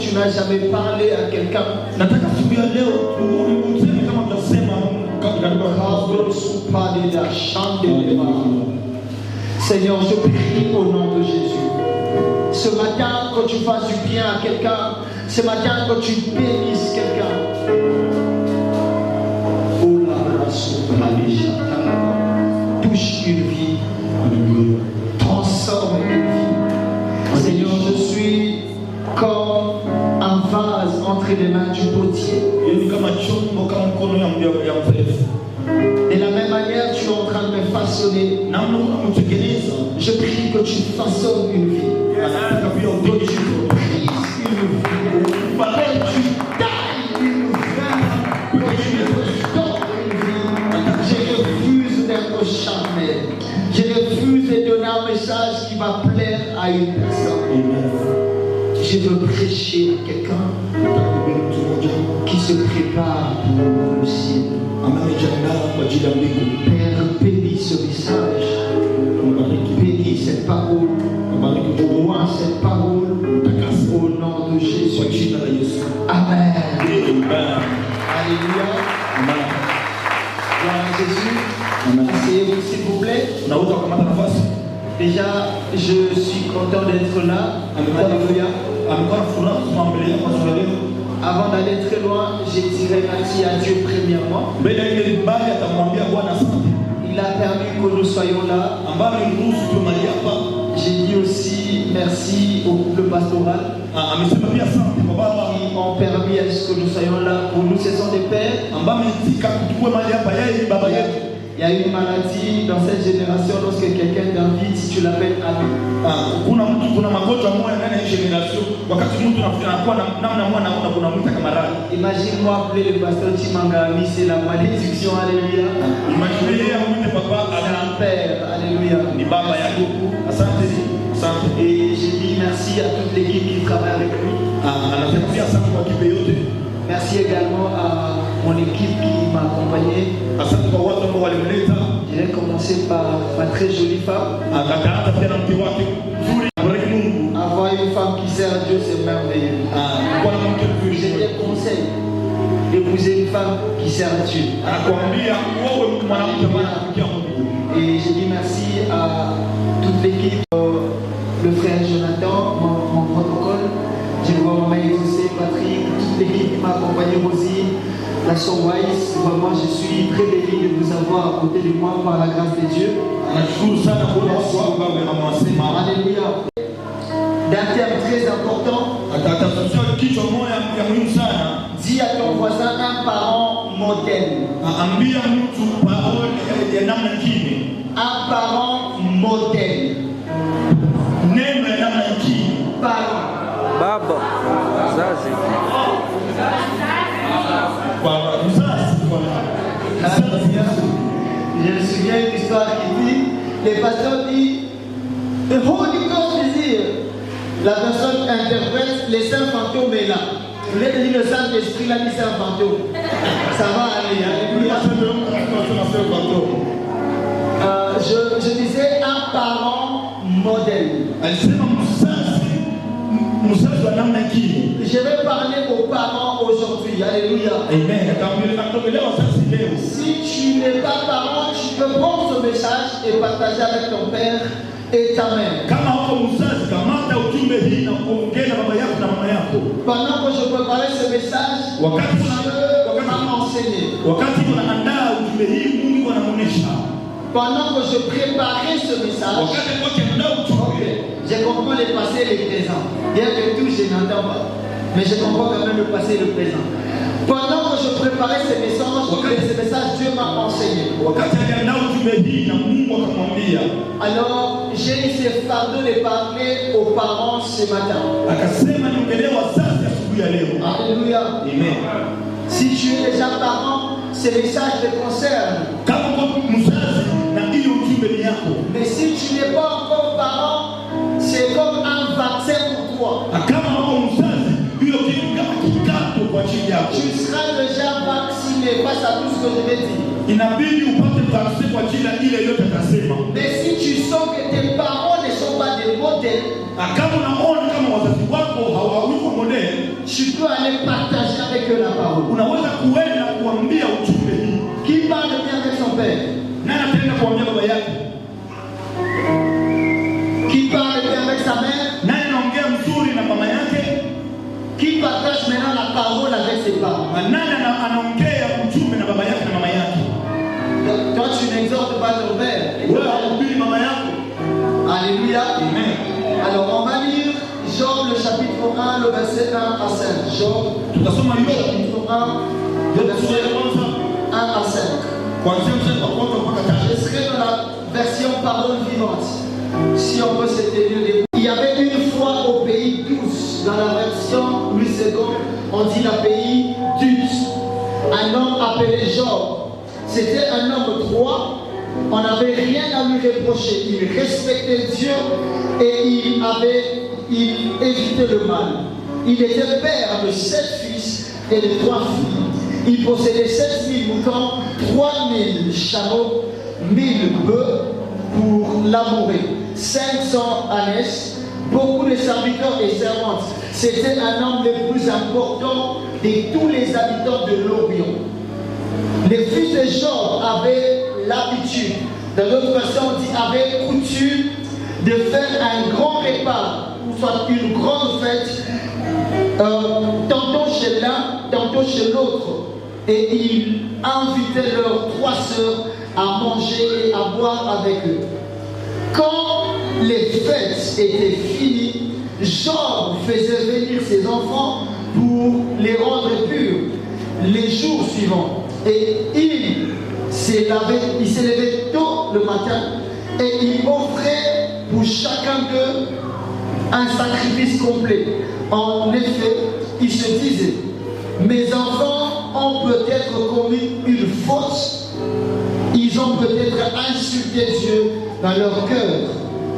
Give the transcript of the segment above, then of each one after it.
tu n'as jamais parlé à quelqu'un. Seigneur, je prie au nom de Jésus. Ce matin, quand tu fasses du bien à quelqu'un, ce matin, quand tu bénisses quelqu'un, touche une vie, transforme une vie. Seigneur, je suis comme un vase entre les mains du potier. De la même manière, tu es en train de me façonner. Je prie que tu façonnes une vie. Que tu brises une vie. Que tu tailles une vie. Que tu restaures une vie. Je refuse d'être charmé. Je refuse de donner un message qui va plaire à une personne. Je veux prêcher à quelqu'un qui se prépare pour le ciel. Père, bénis ce message. Bénis cette parole. Roi cette parole. Au nom de Jésus. Amen. Alléluia. Gloire à Jésus. Asseyez-vous s'il vous plaît. Déjà, je suis content d'être là. Alléluia. Avant d'aller très loin, j'ai tiré merci à Dieu premièrement. Il a permis que nous soyons là. J'ai dit aussi merci au couple pastoral qui ont permis à ce que nous soyons là. Pour nous, ce sont des pères. Il y a une maladie dans cette génération lorsque quelqu'un t'invite, si tu l'appelles ami. Imagine-moi appeler le pasteur Chimanga ami, c'est la malédiction, alléluia. C'est un père, alléluia. Merci beaucoup. Et j'ai dit merci à toute l'équipe qui travaille avec lui. Merci également à mon équipe qui m'a accompagné. Je vais commencer par ma très jolie femme. Avoir une femme qui sert à Dieu, c'est merveilleux. Je te conseille d'épouser une femme qui sert à Dieu. Et je dis merci à toute l'équipe, le frère Jonathan, mon protocole. Je vois maman José, Patrick, toute l'équipe qui m'a accompagné aussi, la sœur Weiss. Vraiment, je suis très béni de vous avoir à côté de moi par la grâce de Dieu. Alléluia. D'un terme très important, dis à ton voisin un parent modèle. Un parent modèle. Parent. Baba, Zazi. Je me souviens d'une histoire qui dit, le pasteur dit, the Holy Ghost is here. La personne interprète, les saints fantômes est là. Vous voulez dire le Saint-Esprit là dit c'est un fantôme. Ça va aller, alléluia. Je disais un parent modèle. Je vais parler aux parents aujourd'hui. Alléluia. Si tu n'es pas parent, tu peux prendre ce message et partager avec ton père et ta mère. Pendant que je préparais ce message, Dieu m'a enseigné. Pendant que je préparais ce message, j'ai compris le passé et le présent. Bien que tout, je n'entends pas. Mais je comprends quand même le passé et le présent. Pendant que je préparais ce message, Dieu m'a enseigné. Alors, j'ai eu ce fardeau de parler aux parents ce matin. Alléluia. Amen. Si tu es déjà parent, ce message te concerne. Mais si tu n'es pas encore parent, c'est comme un vaccin pour toi. Tu seras déjà vacciné face à tout ce que je vais dire. Mais si tu sens que tes parents ne sont pas des modèles, tu peux aller partager avec eux la parole. Unaweza kuenda kuambia ujumbe hii. Qui parle bien avec son père? Nani ataenda kuambia baba yake? Qui parle bien avec sa mère? Nani anaongea mzuri na mama yake? Qui partage maintenant la parole avec ses parents? Nani anaongea ujumbe na baba yake na mama yake? Toi, tu n'exhortes pas ton père. Wewe hauhubiri mama yako. Alléluia. Amen. Alors, on va lire Job, le chapitre 1, le verset 1 à 5. Job, Tutasoma le hiyo. chapitre 1, le verset 1 à 5. Kuanzia mstari wa kwanza mpaka tatu. Je serai dans la version parole vivante. Si on peut se tenir debout. Il y avait une fois au pays d'Uz, dans la version Louis II, on dit le pays d'Uz, un homme appelé Job. C'était un homme droit, on n'avait rien à lui reprocher. Il respectait Dieu et il évitait le mal. Il était père de 7 fils et de 3 filles. Il possédait 7000 moutons, 3000 chameaux, 1000 bœufs pour labourer, 500 ânesses, beaucoup de serviteurs et servantes. C'était un homme le plus important de tous les habitants de l'Orient. Les fils de Job avaient l'habitude, dans d'autres versions on dit avaient coutume de faire un grand repas, ou soit une grande fête, tantôt chez l'un, tantôt chez l'autre. Et ils invitaient leurs 3 sœurs à manger et à boire avec eux. Quand les fêtes étaient finies, Job faisait venir ses enfants pour les rendre purs les jours suivants. Et il s'élevait tôt le matin et il offrait pour chacun d'eux un sacrifice complet. En effet, il se disait, mes enfants ont peut-être commis une faute, ils ont peut-être insulté Dieu dans leur cœur.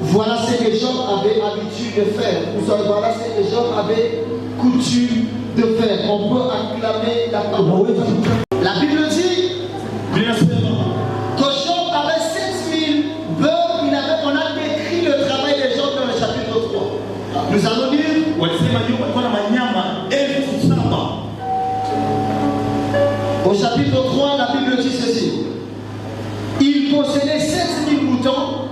Voilà ce que Job avait l'habitude de faire. Voilà ce que Job avait coutume de faire. On peut acclamer la parole. La Bible dit que Job avait 7000 bœufs. On a décrit le travail de Job dans le chapitre 3. Nous allons lire. Au chapitre 3, la Bible dit ceci. Il possédait 7000 moutons,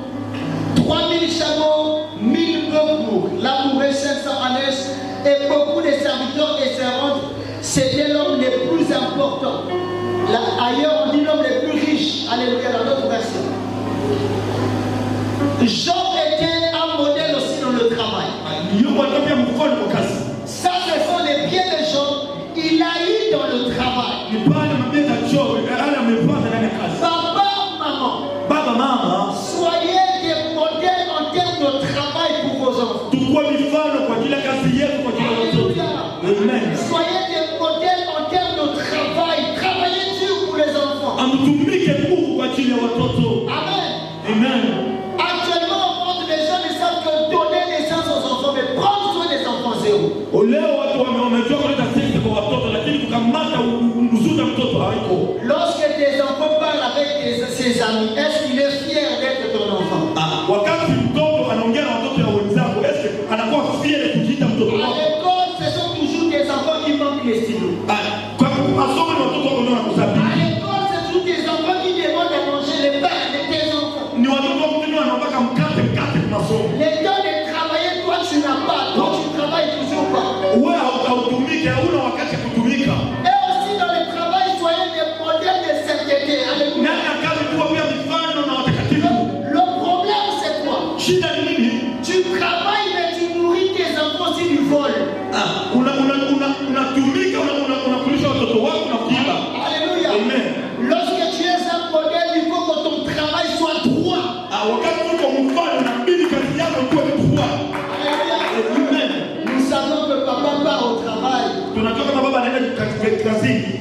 3000 chameaux, 1000 bœufs pour labourer, 500 ânesses et beaucoup de serviteurs et servantes. C'était l'homme le plus important. Là, ailleurs, on dit l'homme le plus riche. Alléluia, dans d'autres versions. Job était un modèle aussi dans le travail. Ça, ce sont les pieds de Job. Il a eu dans le travail. Papa, maman, soyez des modèles en termes de travail pour vos enfants. Soyez des modèles en termes de travail. Travaillez dur pour les enfants. Amen. Actuellement, au monde, les gens ne savent que donner naissance aux enfants, mais prendre soin des enfants, zéro. Lorsque tes enfants parlent avec ses amis, est-ce qu'il est fier d'être ton enfant? À l'école, ce sont toujours des enfants qui manquent les stylos. À l'école, c'est toujours des enfants qui demandent à manger les pains de tes enfants. Les temps de travailler, toi tu n'as pas, toi tu travailles toujours pas. Et aussi dans le travail, soyez des modèles de sainteté. Alléluia. Le problème c'est quoi? Tu travailles mais tu nourris tes enfants si tu voles. Alléluia. Lorsque tu es un modèle, il faut que ton travail soit droit. Nous savons que papa part au travail.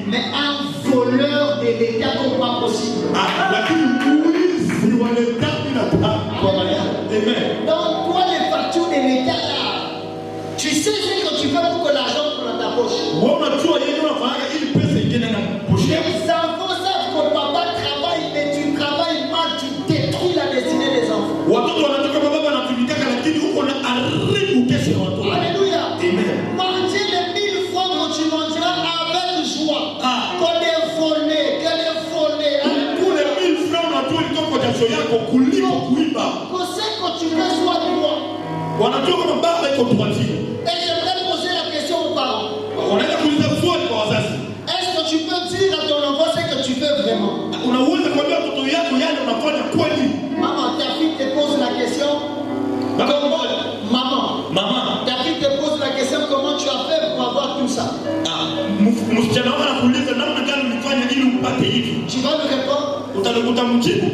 Mais un voleur de l'État n'est pas possible. Donc toi les factures de l'État là, tu sais ce que tu fais pour que l'argent soit dans ta poche. Les enfants savent que papa travaille, mais tu travailles mal, tu détruis la destinée des enfants. Alléluia. Manger les 1000 fois kuliko kuiba. Conseil que tu veux soit droit. Wanajua kama baba iko droitier. Et j'aimerais poser la question aux parents. Wanaenda kuuliza swali kwa wazazi. Est-ce que tu peux dire à ton enfant ce que tu veux vraiment? Unaweza kuambia mtoto yako yale unafanya kweli? Maman, ta fille te pose la question. Maman, ta fille te pose la question comment tu as fait pour avoir tout ça. Msichana wako anakuuliza namna gani ulifanya ili upate hivi. Tu vas lui répondre. Utamjibu.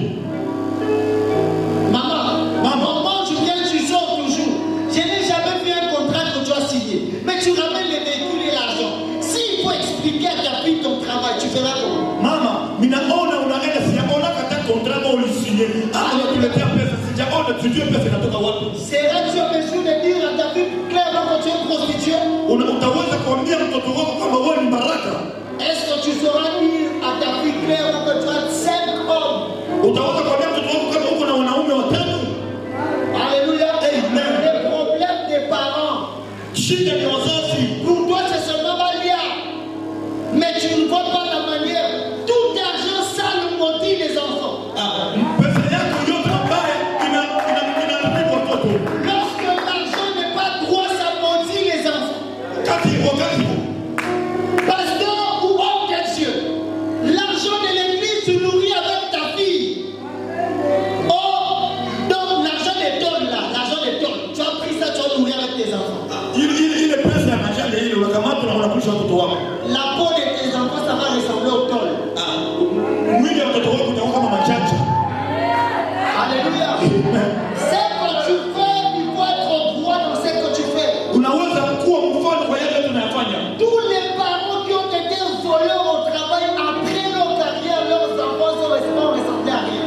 Maman, tu viens, tu sors toujours. Je n'ai jamais vu un contrat que tu as signé. Mais tu ramènes les véhicules et l'argent. S'il faut expliquer à ta fille ton travail, tu feras comment? Mama, ninaona unaenda sijaona kata contrat au ulisigné. Unakuletea pesa sijaona tujue pesa inatoka wapi. Serais-tu en mesure de dire à ta fille clairement que tu es prostituée? Utaweza kuambia mtoto wako kama wewe ni baraka? Est-ce que tu sauras dire à ta fille clairement que tu as 5 hommes? Utaweza kuambia mtoto wako kama uko na wanaume watatu? Alléluia. Amen. Les problèmes des parents. Shida ni wazazi. Pour toi c'est seulement malia. Mais tu ne vois pas la manière. Tout argent sale maudit les enfants. Pesa yako yote mbaya inaharibu watoto. Lorsque l'argent n'est pas droit, ça maudit les enfants. Wakati Pasteur ou homme de Dieu, l'argent de l'église, tu nourris avec ta fille. Oh, donc l'argent des tonnes là, l'argent des tonnes, tu as pris ça, tu as nourri avec tes enfants. ile pesa ya majani ile unakamata na unakulisha watoto wako. La peau de tes enfants, ça va ressembler au tonnes. Mwili wa watoto wako utakuwa kama majani. Alléluia. C'est que tu fais, il faut être droit dans ce que tu fais. Unaweza kuwa mfano kwa yale tunayofanya. Tous les parents qui ont été voleurs au travail après leur carrière, leurs enfants sont ressemblés à rien.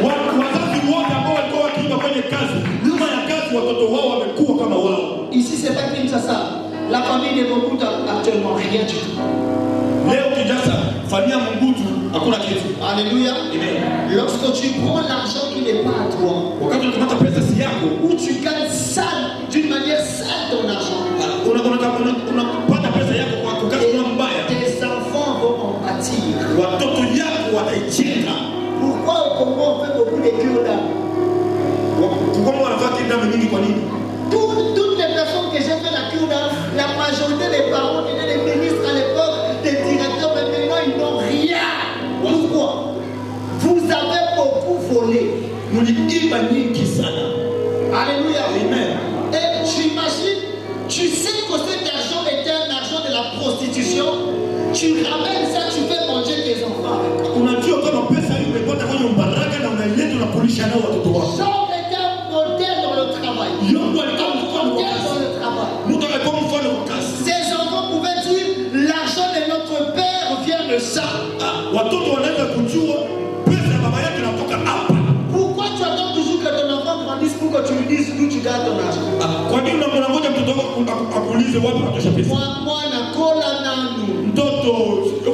Wazazi wote ambao walikuwa wakiiba kwenye kazi, nyuma ya kazi watoto wao wamekuwa kama wao. Ici c'est pas Kinshasa. La famille ne vous coûte actuellement rien du tout. Leo Kinshasa, familia Mungutu hakuna kitu. Alléluia. Amen. Lorsque tu prends l'argent qui n'est pas à toi, Wakati unakamata pesa si yako, ou tu gagnes sale, d'une manière sale ton argent, unapata pesa yako kwa kukazi mbaya. tes enfants vont en pâtir. Watoto yako wataicheka. Pourquoi au Congo on fait beaucoup de cure d'âme? Kama wanafanya kidame nyingi kwa nini? Toutes les personnes que j'ai fait la cure d'âme, la majorité des parents étaient des ministres à l'époque, des directeurs, mais maintenant ils n'ont rien. Pourquoi? Vous avez beaucoup volé. Mliiba nyingi sana. Alléluia. Amen. Et tu imagines, tu sais que cet argent était un argent de la prostitution. Tu ramènes ça, tu fais manger tes enfants. Unajua kama pesa hiyo umepata kwenye mbaraka na unaileta unakulisha nao watoto wako. Job était un modèle dans le travail. Mungu alikuwa mfano kwa Modèle dans kazi. le travail. Mungu alikuwa mfano kwa kazi. Ces enfants pouvaient dire l'argent de notre père vient de ça. Watoto wanaweza kujua pesa ya baba yake inatoka hapa. Pourquoi tu attends toujours que ton enfant grandisse pour que tu lui dises d'où tu gardes ton argent? Kwa nini unamngoja mtoto wako akuulize wapi unatosha pesa? Moi, Nakola Nanu. Mtoto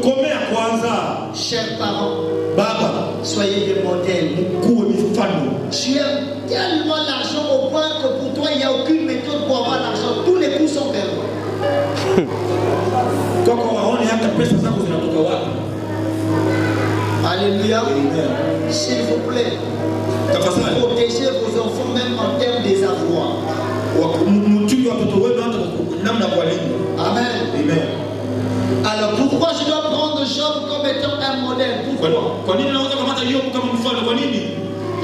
komea kwanza. Chers parents, Baba, soyez des modèles. kuwe mifano. Tu aimes tellement l'argent au point que pour toi, il n'y a aucune méthode pour avoir l'argent. Tous les coups sont vers toi. Koko waone hata pesa zako zinatoka wapi. Alléluia. S'il vous plaît, Tafadhali. protégez vos enfants même en termes des avoirs. Mchungi watoto wenu hata namna kwa elimu. Amen. Amen. Alors pourquoi je dois prendre Job comme étant un modèle? Pourquoi? Kwa nini naweza kamata Yobu kama mfano? Kwa nini?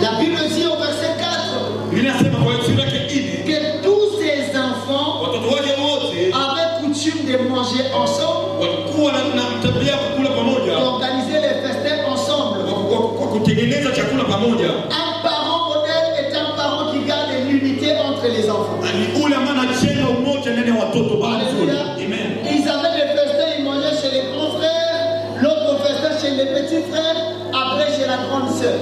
La Bible dit au verset 4 Biblia inasema kwa sura yake 4 que tous ces enfants watoto wake wote avaient coutume de manger ensemble, walikuwa na tabia ya kukula pamoja, d'organiser les festins ensemble. kwa kutengeneza chakula pamoja. Un parent modèle est un parent qui garde l'unité entre les enfants. Ni ule ambaye anajenga umoja ndani ya watoto bado. Alléluia. Amen. Ils avaient les festins, ils mangeaient chez les grands frères, l'autre festin chez les petits frères, après chez la grande sœur.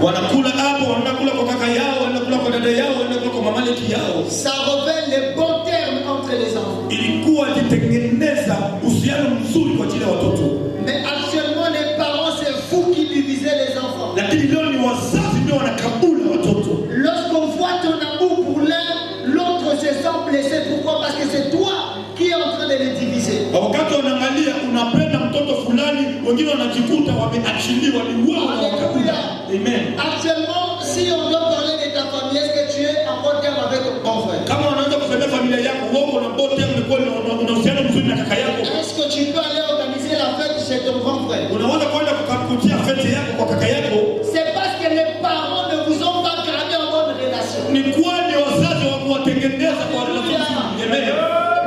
Wanakula hapo, wanakula kwa kaka yao, wanakula kwa dada yao, wanakula kwa mamaleki yao. Ça révèle les bons termes entre les enfants. Ilikuwa ikitengeneza uhusiano mzuri kwa ajili ya watoto. Mais actuellement, les parents, c'est vous qui divisez les enfants. Lakini leo ni wazazi ndio wanakabula watoto. Lorsqu'on voit ton amour pour l'un, l'autre se sent blessé. Pourquoi? Parce que c'est toi qui es en train de les diviser. Wakati wanaangalia unapenda mtoto fulani, wengine wanajikuta wameachiliwa, ni wao Alléluia. Amen. Actuellement, si on doit parler de ta famille, est-ce que tu es en bon terme avec ton grand frère? Kama unaanza kusema familia yako, wewe una bote mlikuwa unahusiana mzuri na kaka yako. Est-ce que tu peux aller organiser la fête chez ton grand frère? Unaweza kwenda kukamkutia fete yako kwa kaka yako. C'est parce que les parents ne vous ont pas gardé en bonne relation. Ni kwani wazazi wa kuwatengeneza kwa relation. Amen.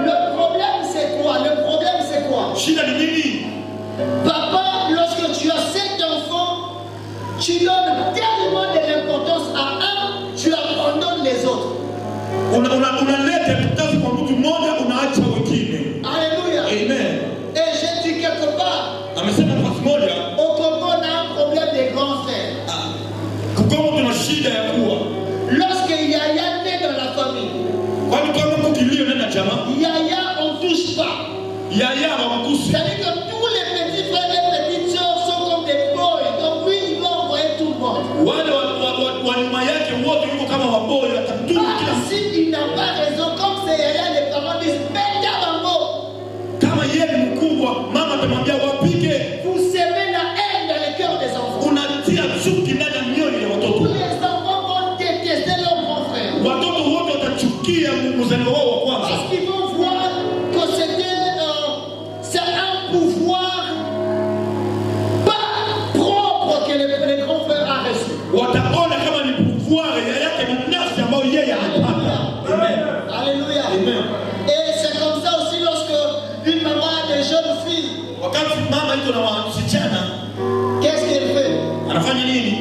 Le problème c'est quoi? Le problème c'est quoi? Shida ni nini? Papa, lorsque tu as 7 enfants, tu donnes tellement de l'importance à un, tu abandonnes les autres. Unaleta mtazi kwa mtu mmoja, unaacha wengine. Alléluia. Amen. Et j'ai dit quelque part, Amesema nafasi moja, au Congo, on a un problème des grands frères. Kongo tuna shida ya kuwa. Lorsque Yaya naît dans la famille, Kwani kama kukilio nenda jamaa, Yaya, on ne touche pas. yaya hawamgusi. C'est-à-dire que tous les petits frères et petites sœurs sont comme des boys. Donc lui, il va envoyer tout le monde. Wale wa nyuma yake wote yuko kama waboi, watatuma kila mtu. S'il n'a pas raison, comme c'est Yaya, les parents disent, Beta Bango, Kama yeye ni mkubwa, mama atamwambia wapige. vous semez la haine dans le cœur des enfants. Unatia chuki ndani ya mioyo ya Tous watoto. les enfants vont détester leur grand frère. Watoto wote watachukia mzaliwa wao wa kwanza. Parce qu'ils vont voir que c'est un pouvoir pas propre que le grand frère a reçu. Wataona kama ni pouvoir ya yake binafsi ambayo yeye anapata. Amen. Alléluia. Amen. Et c'est comme ça aussi lorsque une maman a des jeunes filles. Wakati mama yuko na wasichana, Qu'est-ce qu'elle fait? anafanya nini?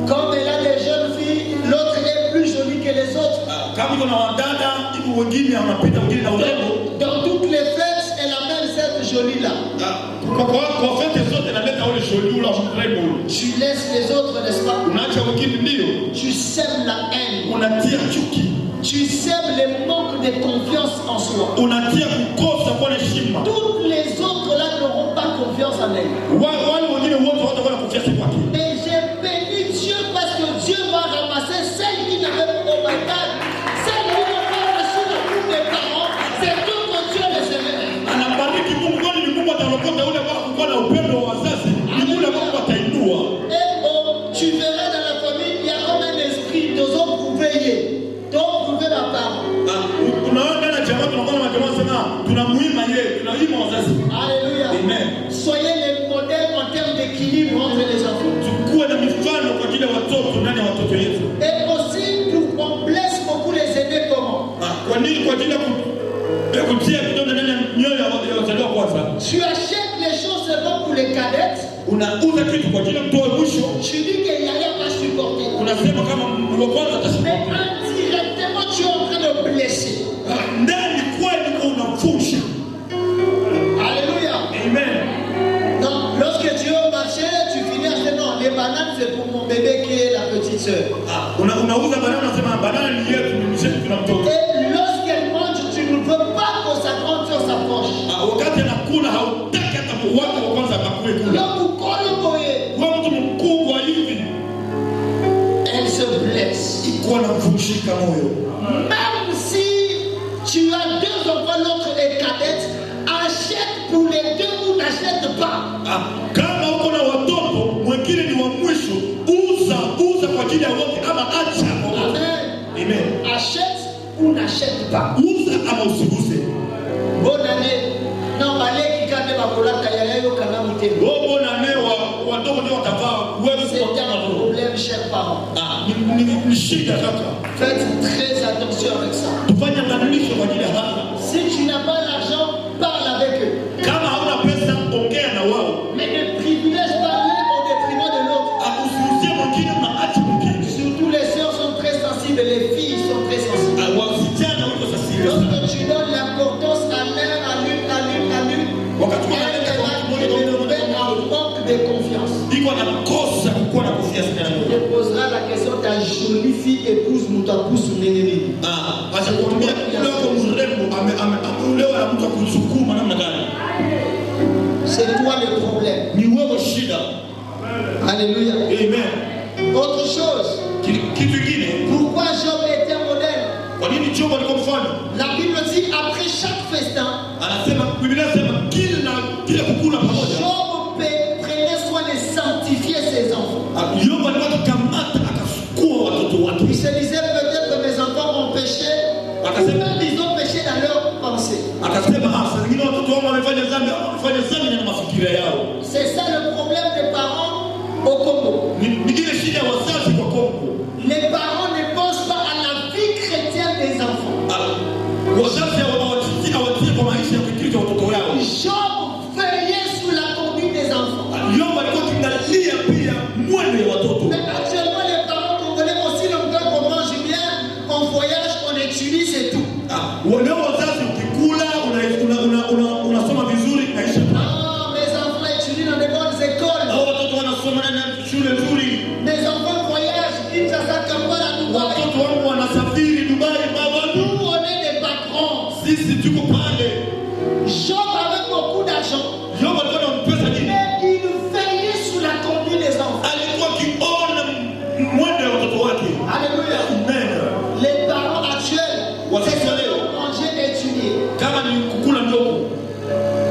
Comme elle a des jeunes filles, l'autre est plus jolie que les autres. Kama yuko na wadada, iko wengine wanapita wengine na urembo. Dans toutes les fêtes, elle amène cette jolie-là. Kwa fete zote naleta ule joli ule urembo. Tu laisses les autres, n'est-ce pas? Unaacha wengine ndio. Tu sèmes la haine. Unatia chuki. Tu sèmes le manque de confiance en soi. Unatia kukosa kwa heshima. Toutes les autres là n'auront pas confiance en elle. Wale wengine wote watakuwa na confiance kwake. Et j'ai béni Dieu parce que Dieu va ramasser celles qui n'avaient pas, oh my God, celles qui n'ont pas reçu le coup des parents. C'est tout que Dieu les aimait. Anabariki Mungu, kwani ni Mungu atalokota ule wao kuwa na upendo wa wazazi. Ni Mungu Mungu atainua. Et oh, tu verras dans la famille, il y a comme un esprit d'oser prouver. Donc prouver la part. Unaona na jamaa tunakuwa na jamaa sema tunamuima yeye, tunaima wazazi. Alléluia. Amen. Soyez les modèles en termes d'équilibre entre les enfants. Tukue na mifano kwa ajili ya watoto ndani ya watoto wetu. Et aussi, on blesse beaucoup les aînés comment? Kwa nini? Kwa ajili ya kutia vidonda ndani ya mioyo ya wazaliwa kwanza. Tu achètes les choses seulement pour les cadettes. Unauza kitu kwa ajili ya mtu wa mwisho. Tu dis qu'il n'y a rien à supporter. Unasema kama mtu wa kwanza Mais atasipoka. indirectement, tu es en train de blesser. Ndani kweli unamfusha. Alléluia. Amen. Donc, lorsque tu es au marché, tu finis à dire non, les bananes c'est pour mon bébé qui est la petite sœur. Unauza banana, unasema banana ni yetu, ni mchezo tunamtoka. Et lorsqu'elle mange, tu ne veux pas que sa grande sœur s'approche. Wakati anakula hautaki hata watu wa kwanza akakue kula. L'homme ou kolo boye, Kwa mtu mkubwa hivi elle se blesse. iko na mvushika moyo. Même si tu as 2 enfants, l'autre est cadette, achète pour les 2 ou n'achète pas. Kama uko na watoto mwingine ni wa mwisho, uza kwa ajili ya wote ama acha. Amen. Amen. Achète ou n'achète pas. Uza ama usiguse. Bonne année. Non, allez qui kande bakolaka ya yo kana mutego. Bonne année watoto ndio watavaa wewe C'est un problème, chers parents. ni shida kaka. Faites très attention avec ça. Tufanye maandalisho kwa ajili ya hapa. Si tu n'as pas l'argent, parle avec eux. Kama hauna pesa ongea na wao. Mais ne privilège pas l'un au détriment de l'autre. Usiuzie mwingine na acha mwingine. Surtout les sœurs sont très sensibles et les filles sont très sensibles. Wasichana wako sasa. Lorsque tu donnes l'importance à l'un, à l'une, Wakati elle va développer un manque de confiance. iko anakosa kuwa na confiance ndani Tu te poseras la question, ta jolie fille épouse Moutapousou Neneni. acha kutumia ule wako mrembo ameolewa na mtu akusukuma namna gani? C'est toi le problème. Ni wewe shida. Alléluia. Amen. Autre chose. Kitu kingine, Pourquoi Job était un modèle? kwa nini Job alikuwa mfano? La Bible dit après chaque festin, Anasema Biblia inasema kila kukula pamoja. Job prenait soin de sanctifier ses enfants. Job alikuwa wazazi hawatii kwa maisha ya Kikristo watoto wao. Job veillait sur la conduite des enfants. Yoba alikuwa akiangalia pia mwendo ya watoto. Mais actuellement, les parents congolais aussi longtemps qu'on mange bien, on voyage, on étudie, c'est tout. Leo wazazi ukikula unasoma vizuri maisha. Mes enfants étudient dans des bonnes écoles. Watoto wanasoma na shule nzuri. Mes enfants voyagent, Kinshasa, Kampala, Dubaï. Watoto wangu wanasafiri Dubai, baba. Nous, on est des patrons. Sisi tuko pale. Job avait beaucoup d'argent. Yoba alikuwa na pesa nyingi. Mais il veillait sur la conduite des enfants. Alikuwa akiona mwendo ya watoto wake. Alléluia. Amen. Les parents actuels, c'est que Leo manger et étudier. kama ni kukula ndogo.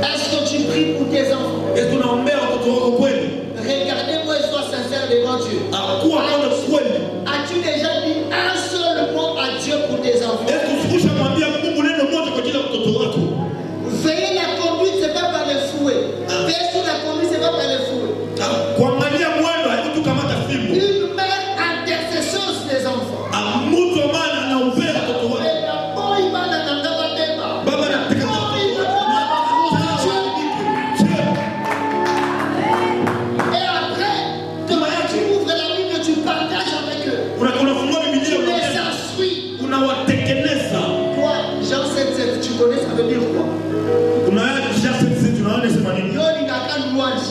Est-ce que tu pries pour tes enfants? Est-ce unaombea watoto wako kweli? Regardez-moi et sois sincère devant Dieu. Kuwa kama kweli. As-tu déjà dit un seul mot à Dieu pour tes enfants? Est-ce usikusha mwambia Mungu neno moja kwa ajili ya watoto wako? Veiller la conduite, c'est pas par les fouets. Veiller sur la conduite, c'est pas par les fouets. Kuangalia mwendo haikutukamata fimbo. Une mère intercesseuse des enfants. Mtu ambaye anaombea watoto wake. Baba anataka Et après, tu ouvres la Bible, tu partages avec eux. unafungua Biblia Tu les instruis. unawatekeleza. Toi, Jean 7,7, tu connais, ça veut dire quoi? Tunaona nini? Yo, il n'a qu'un louange.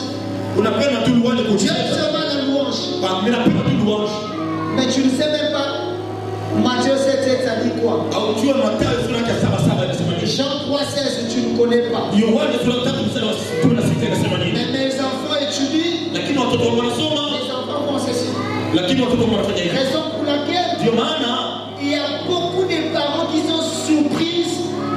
Unapenda tu louange Tu kucheza. aimes seulement la louange. Mimi napenda tu louange. Mais tu ne sais même pas. Matthieu 7,7, ça dit quoi? Au jua Mathayo sura ya 7:7 inasema nini? Jean 3,16, tu ne connais pas. Yohana sura ya 3:16 inasema nini? Mais mes enfants étudient. Lakini watoto wanasoma, Les enfants font ceci. lakini watoto wanafanya hivi. Raison pour laquelle Ndio maana il y a beaucoup de parents qui sont surpris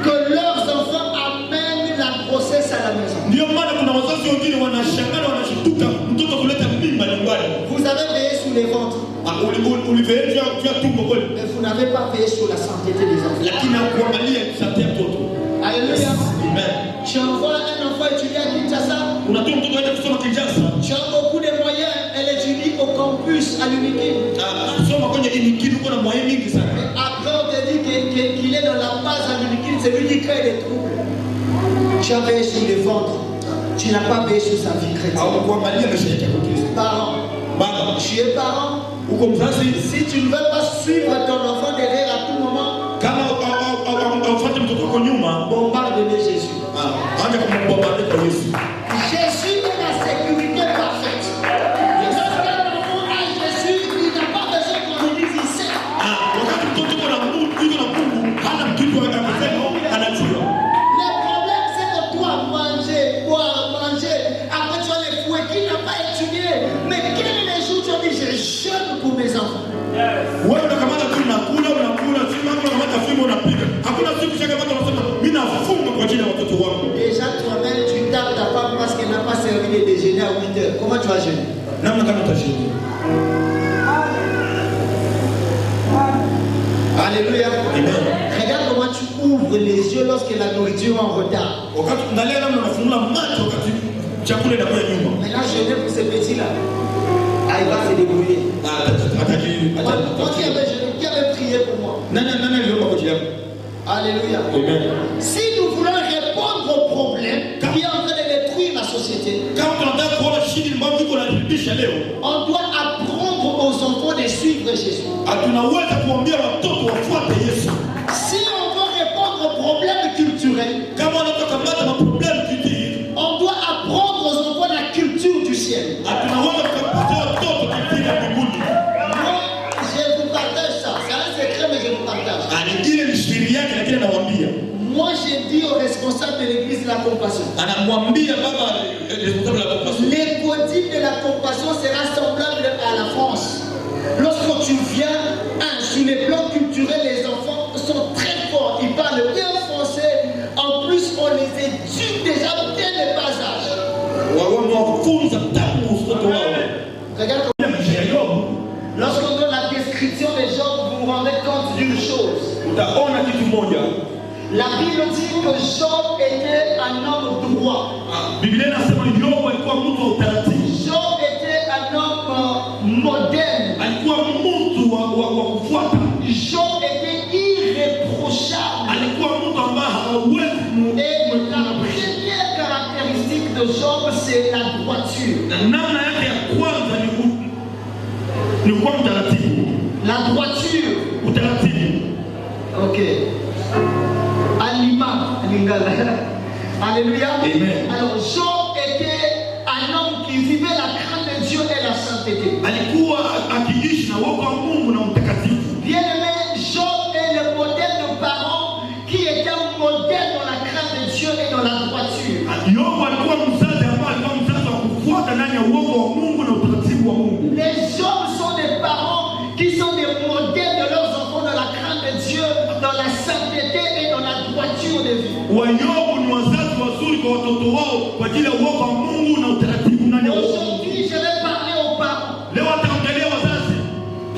que leurs enfants amènent la grossesse à la maison. ndio maana kuna wazazi wengine wanashangaa wanashtuka mtoto kuleta mimba nyumbani. Vous avez veillé sur les ventres, Uliveja kwa tumbo kweli. mais vous n'avez pas veillé sur la santé des enfants. Lakini kuangalia santé ya mtoto. Alléluia. Amen. Tu envoies un enfant étudier à Kinshasa, Unatoa mtoto aende kusoma Kinshasa. tu as beaucoup de moyens, elle étudie au campus à l'Unité. Kusoma kwenye Unikini uko na moyens mingi sana. Après, on te dit qu'il est dans la base à l'Unité, c'est lui qui crée des troubles. Tu as veillé sur les ventres, tu n'as pas veillé sur sa vie chrétienne. Au kuangalia maisha yake kwa Kristo. Parent, Baba, tu es parent. uko mzazi, Si tu ne veux pas suivre ton enfant derrière à tout moment, kama ufuate mtoto wako nyuma, bombarde-le Jésus. anza kumbombarder kwa Yesu. Jésus est la sécurité parfaite. Lorsqu'un enfant a Jésus, il n'a pas besoin qu'on lui dise il sait. Wakati mtoto yuko na Mungu, hana mtoto anasema anajua. Le problème c'est que toi manger, après tu as les fouets qui n'a pas étudié. Mais quel est les jours où tu as dit je jeûne pour mes enfants? Wewe unakamata tu unakula, si mambo unakamata fimbo unapiga. Hakuna siku shaka watu wanasema mimi nafunga kwa ajili ya watoto wangu. Déjà toi-même tu tapes ta femme parce qu'elle n'a pas servi de déjeuner à 8 heures. Comment tu vas jeûner? Namna kama utashinda. Alléluia. Amen. Regarde comment tu ouvres les yeux lorsque la nourriture est en retard. Wakati unalia namna unafungula macho wakati chakula inakuja nyuma. Maintenant, jeûner pour ces petits-là. Il va se débrouiller. Qui avait prié pour moi? Alléluia. Amen. Si nous voulons répondre au problème qui est en train de détruire la société, on doit apprendre aux enfants de suivre Jésus. Si on veut répondre aux problèmes culturels, on doit apprendre aux enfants la culture du ciel. Moi, je vous partage ça. C'est un secret, mais je vous partage. Moi, j'ai dit aux responsables de l'église de la compassion. Les codices de la compassion sera semblable à la France. Lorsque tu viens, sur les plans culturels, les enfants sont très forts. Ils parlent bien français. En plus, on les éduque déjà dès le bas âge. Regarde comment. Lorsqu'on donne la description des gens, vous vous rendez compte d'une chose. La Bible dit que Job était un homme droit. Job était un homme moderne. Job était irréprochable. Et la première caractéristique de Job, c'est la droiture. namna yake ya kwanza ni kuwa mtaratibu. La droiture. Utaratibu. Ok. Alima, Lingala. Alléluia. Amen. Alors Job était un homme qui vivait la crainte de Dieu et la sainteté. Alikuwa akiishi na wokovu wa Mungu na utakatifu. Bien-aimé, Job est le modèle de parents qui était un modèle dans la crainte de Dieu et dans la droiture. Yobu alikuwa mzazi ambaye alikuwa mzazi wa kufuata ndani ya wokovu wa Mungu na utaratibu wa Mungu. Les hommes sont des parents qui sont des modèles de leurs enfants dans la crainte de Dieu, dans la sainteté et dans la droiture de vie. Wayobu ni wazazi wazuri kwa watoto wao kwa ajili ya wokovu wa Mungu na utaratibu ndani ya wokovu. Aujourd'hui, je vais parler aux parents. Leo ataongelea wazazi.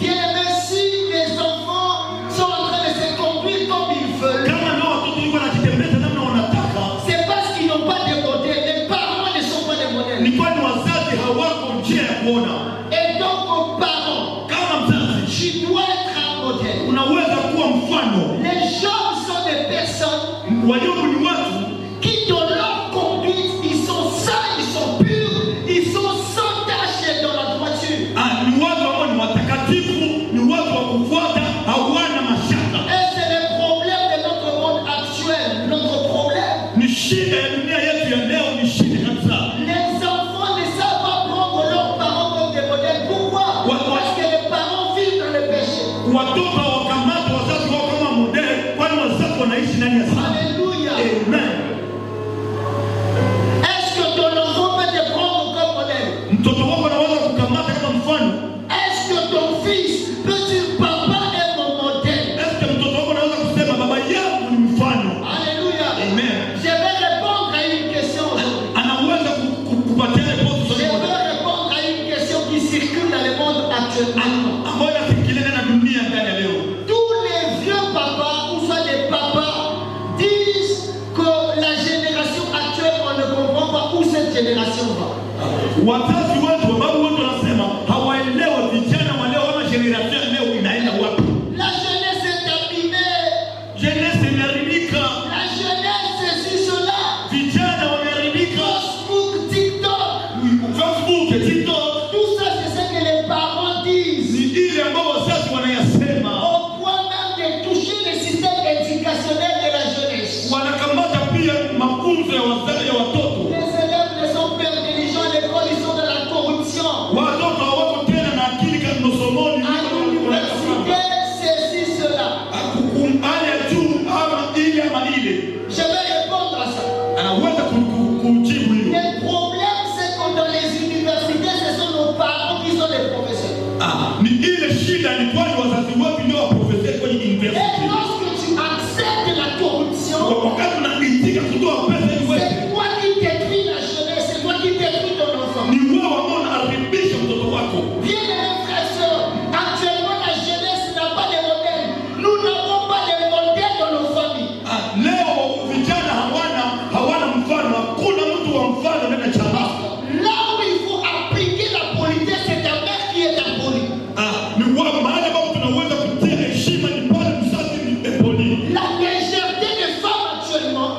Bien-aimé, si les enfants sont en train de se conduire comme ils veulent, Kama leo watoto wiko wanajitembeza namna wanataka, c'est parce qu'ils n'ont pas de modèle. Les parents ne sont pas des modèles. ni kwani wazazi hawako njia ya kuona. Et donc, aux parents, Kama mzazi tu dois être un modèle. unaweza kuwa mfano. Les gens sont des personnes Wayobu ni watu qui, dans leur conduite, ils sont sains, ils sont purs, ils sont sans tache dans la droiture. ni watu ambao ni watakatifu, ni watu wa kufuata, hawana mashaka. Et c'est le problème de notre monde actuel, notre problème. Ni shida ya dunia yetu ya leo, ni shida kabisa. Les enfants ne savent pas prendre leurs parents comme des modèles. Pourquoi? Parce que les parents vivent dans le péché. Watoto wakamata wazazi wao kama modeli, kwani wazazi wanaishi ndani ya dhambi. Alléluia. Amen. Est-ce que ton enfant peut te prendre comme modèle? Mtoto wako anaweza kukamata kama mfano. Est-ce que ton fils peut dire papa est mon modèle? Est-ce que mtoto wako anaweza kusema baba yangu ni mfano? Alléluia. Amen. Je vais répondre à une question aujourd'hui. Anaweza kupatia ripoti Je zote veux répondre à une question qui circule dans le monde actuellement. ambayo inafikiria na dunia ndani ya leo. Tous les vieux papas, ou soit les papas, disent que la génération actuelle, on ne comprend pas où cette génération va. Wazazi wetu, babu wetu wanasema hawaelewi vijana wa leo ama generation ya leo inaenda wapi. La jeunesse est abîmée. Jeunesse imeharibika. La jeunesse, ceci, cela. Vijana wameharibika. Facebook, TikTok. Facebook, TikTok, Tout ça, c'est ce que les parents disent. ni ile ambayo wazazi wanayasema. Au point même de toucher le système éducationnel de la jeunesse. Wanakamata pia mafunzo ya wazazi ya watoto. Les élèves ne sont pas intelligents à l'école, ils sont dans la corruption. Watoto hawako tena na akili kama masomoni. À l'université, ceci, cela. Hali ya juu ama ile ama ile. Je vais répondre à ça. Anaweza kujibu hiyo. Le problème, c'est que dans les universités, ce sont nos parents qui sont les professeurs. Ni ile shida ni kwani wazazi wetu ndio waprofesori kwenye Et university. lorsque tu acceptes la corruption, Wakati unaitika kutoa pesa ili wewe, c'est toi qui détruis la jeunesse, c'est toi qui détruis ton enfant. ni wewe ambao unaharibisha mtoto wako. Bien aimés frères et sœurs, actuellement la jeunesse n'a pas de modèle. Nous n'avons pas de modèle dans nos familles. Leo vijana hawana mfano, hakuna mtu wa mfano ndani ya chama. Là où il faut appliquer la politesse, c'est ta mère qui est impoli. Ni mahali ambapo tunaweza kutia heshima ni pale mzazi ni poli. La légèreté des femmes actuellement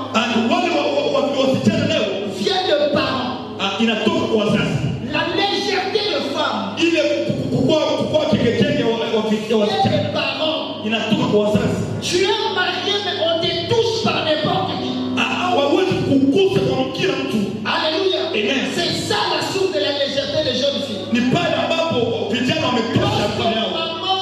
Wale wasichana leo vient de parents. inatoka kwa wazazi. La légèreté de femmes Ile kukua chekecheke wa vient wasichana des parents. inatoka kwa wazazi. Tu es marié, mais on te touche par n'importe qui. Hawawezi kukusa kwa kila mtu. Alléluia. Amen. C'est ça la source de la légèreté des jeunes filles. Ni pale ambapo vijana wametosha Lorsque mkono yao. maman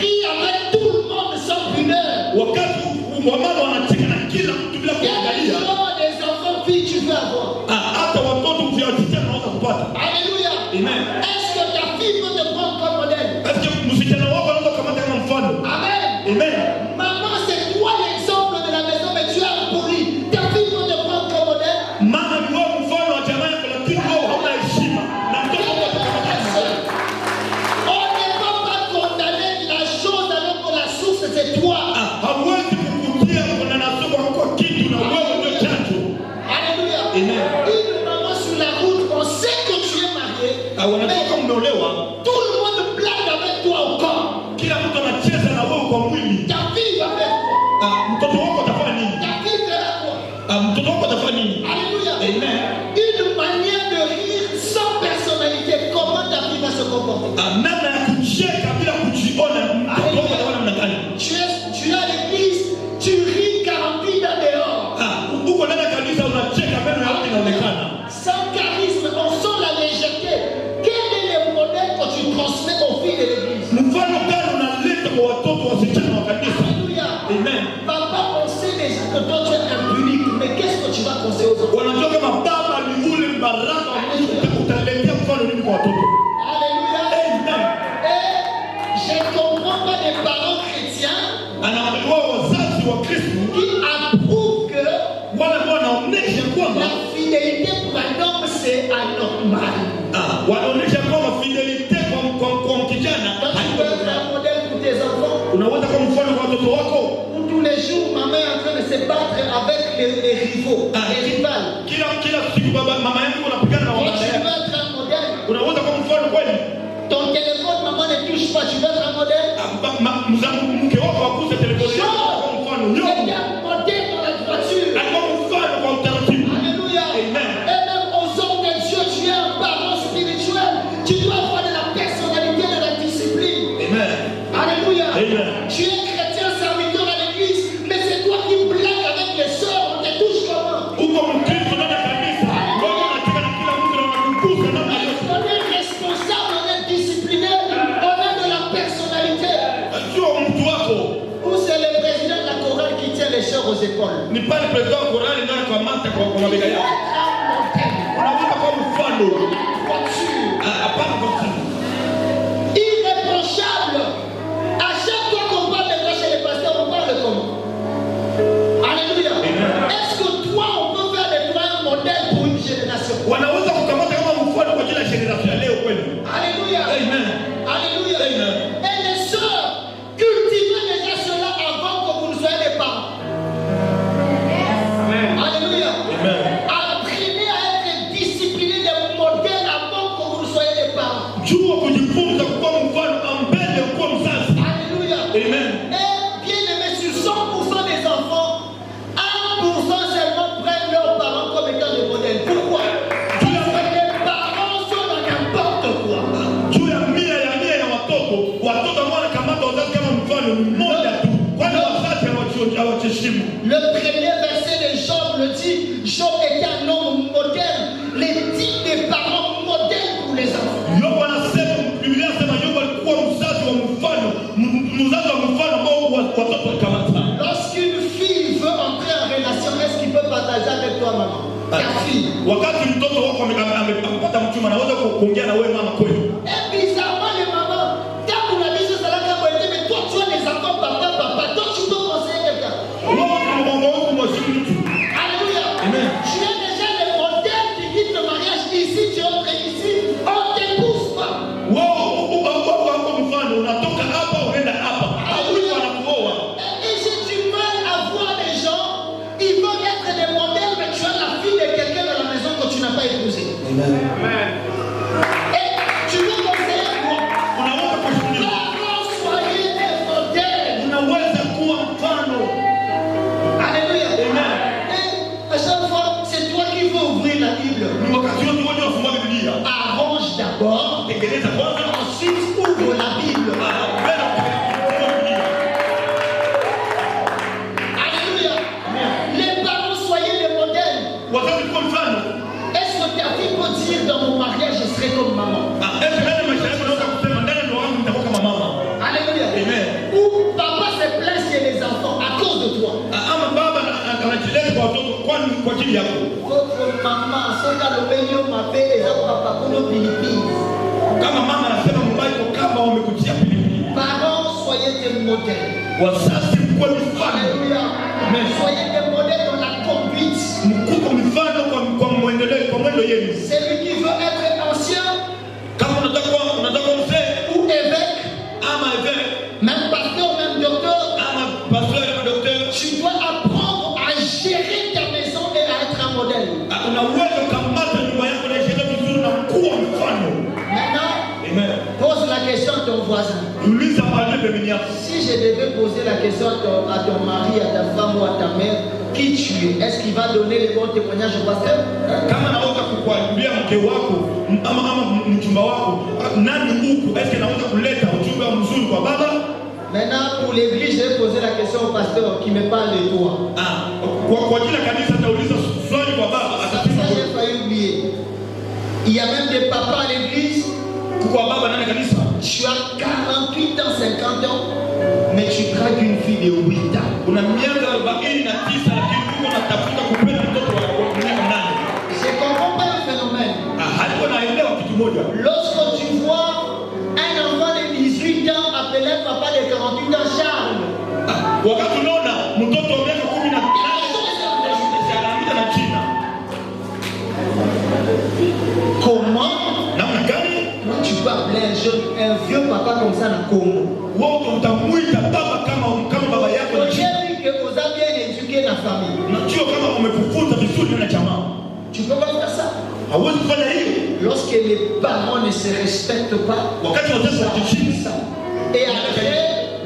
rit avec tout le monde sans pudeur. Wakati wamama wanacheka na kila mtu bila Il y a des kuangalia. gens, des enfants, filles, tu veux avoir. Hata watoto vya vijana wanaweza kupata. Alléluia. Amen. Est-ce que ta fille peut te prendre comme modèle? Est-ce que msichana wako anaweza kukamata kama mfano? Amen. Amen. Maman, c'est toi l'exemple de la maison, mais tu es impoli. Ta fille peut te prendre comme modèle. Mama ni wewe mfano wa jamaa yako, lakini wewe hauna heshima. Na mtoto wako atakamata. On ne peut pas condamner la chose alors que la source c'est toi. Hawezi kukutia kuna papa, on sait déjà que toi tu es impunique, mais qu'est-ce que tu vas conseiller aux enfants? Wanajua kama baba ni ule mbaraka utaletea mfano nini kwa watoto. Alléluia. Amen. Et je ne comprends pas des parents chrétiens Anaambiwa wazazi wa Kristo qui approuvent que wale ambao wanaonesha kwamba la fidélité pour un homme c'est anormal. wanaonesha kwamba fidelite kwa kijana Donc tu peux être un modèle pour tes enfants. unaweza kuwa mfano kwa watoto wako. Où tous les jours maman est en train de se battre avec les rivaux, les rivales. Kila siku baba mama yangu unapigana na Et baba tu yako. veux être un modèle. Unaweza kuwa mfano kweli. Ton téléphone maman ne touche pas, tu veux être un modèle. Mke wako akuse telefoni yako kwa mfano. Il y a un modèle dans la voiture. Alikuwa mfano kwa utaratibu. Alléluia. Amen. Et même aux hommes de Dieu, tu es un parent spirituel. Tu dois avoir de la personnalité, de la discipline. Amen. Alléluia. Amen. Tu es chrétien serviteur à l'église, mais c'est toi qui blagues avec les sœurs, on te touche comment? Uko Mkristo ndani ya kanisa. Wewe unacheka na kila mtu na unakukuza namna hiyo. On est responsable, on est discipliné, on a de la personnalité. Sio mtu wako. Ou c'est le président de la chorale qui tient les sœurs aux épaules. Ni pale president wa Korani ndio anakamata kwa mabega yako. Unaweza kuwa mfano. Hapana kwa mfano. Irréprochable. À chaque fois qu'on parle de toi chez les pasteurs, on parle comment? Alléluia. Est-ce que toi, on peut faire de toi un modèle pour une génération? Wanaweza kukamata kama mfano kwa kila generation leo kweli. Alléluia. Amen. Alléluia. Amen. Et les sœurs, cultivez déjà cela avant que vous ne soyez des parents. Alléluia. Amen. Apprenez à être discipliné des modèles avant que vous ne soyez des parents. Jua kujifunza kuwa mfano ambele kuwa mzazi. Alléluia. Amen. Et bien aimé, sur 100% des enfants, 1% seulement prennent leurs parents comme étant des modèles. Pourquoi? Parce que les parents sont dans n'importe quoi. Juu ya mia ya watoto ambao wanakamata wazazi kama mfano mmoja tu. Kwani wazazi hawaheshimu. Le premier verset de Job le dit. Job était un homme modèle. Les types des parents modèles pour les enfants. Yobu anasema, Biblia inasema Yobu alikuwa mzazi wa mfano ambao watoto walikamata. Lorsqu'une fille veut entrer en relation, est-ce qu'il peut partager avec toi, maman? Ta fille. Wakati mtoto wako amepata mchumba anaweza kuongea na wewe mama kweli. Et bizarrement, les mamans, quand vous l'avez dit, c'est là qu'on va dire, mais toi, tu as les enfants, papa, toi, tu peux conseiller quelqu'un. Alléluia. Amen. Tu es déjà le modèle qui quitte le mariage. Ici, tu entres ici, on ne te pousse pas. Unatoka hapa unaenda hapa. Et j'ai du mal à voir les gens, ils veulent être des modèles, mais tu as la fille de quelqu'un dans la maison que tu n'as pas épousé. Amen. Et tu veux conseiller quoi? Parents, soyez des modèles. Unaweza kuwa mfano. Alléluia. Amen. Et à chaque fois, c'est toi qui veux ouvrir la Bible. Arrange d'abord, ensuite ouvre la Bible. Alléluia. Les parents, soyez des modèles. Est-ce que ta fille peut dire dans mon mariage, je serai comme maman? Alléluia. Amen. Ou papa se plaint chez les enfants à cause de toi. Votre maman, c'est dans le milieu, ma belle, et papa, pour nos Philippines. Parents, soyez des modèles. Alléluia. Soyez des modèles dans la conduite. Celui qui veut être ancien ou évêque, même pasteur, même docteur, tu dois apprendre à gérer ta maison et à être un modèle. Maintenant, pose la question à ton voisin. Si je devais poser la question à ton mari, à ta femme ou à ta mère, qui tu es, est-ce qu'il va donner les bons témoignages au pasteur? Maintenant, pour l'église, je vais poser la question au pasteur qui me parle de toi. Ça, j'ai failli oublier. Il y a même des papas à l'église. Tu as 48 ans, 50 ans, mais tu dragues une fille de 8 ans. una miaka 49 lakini uko unatafuta kupenda mtoto wa miaka 8. Je comprends pas le phénomène. Hapo naelewa kitu moja. Lorsque tu vois un enfant de 18 ans appelé papa de 48 ans Charles. Wakati unaona mtoto wa miaka 18 anaanza na jina. Comment? Namna gani? Tu peux appeler un vieux papa comme ça na Congo. Wewe utamuita baba kama baba yako. J'ai vu que vous avez bien éduqué la famille. Unajua kama umekufunza vizuri na jamaa. Tu peux pas faire ça. Hawezi kufanya hiyo. Lorsque les parents ne se respectent pas. Wakati wazazi hawajiheshimu. Et après,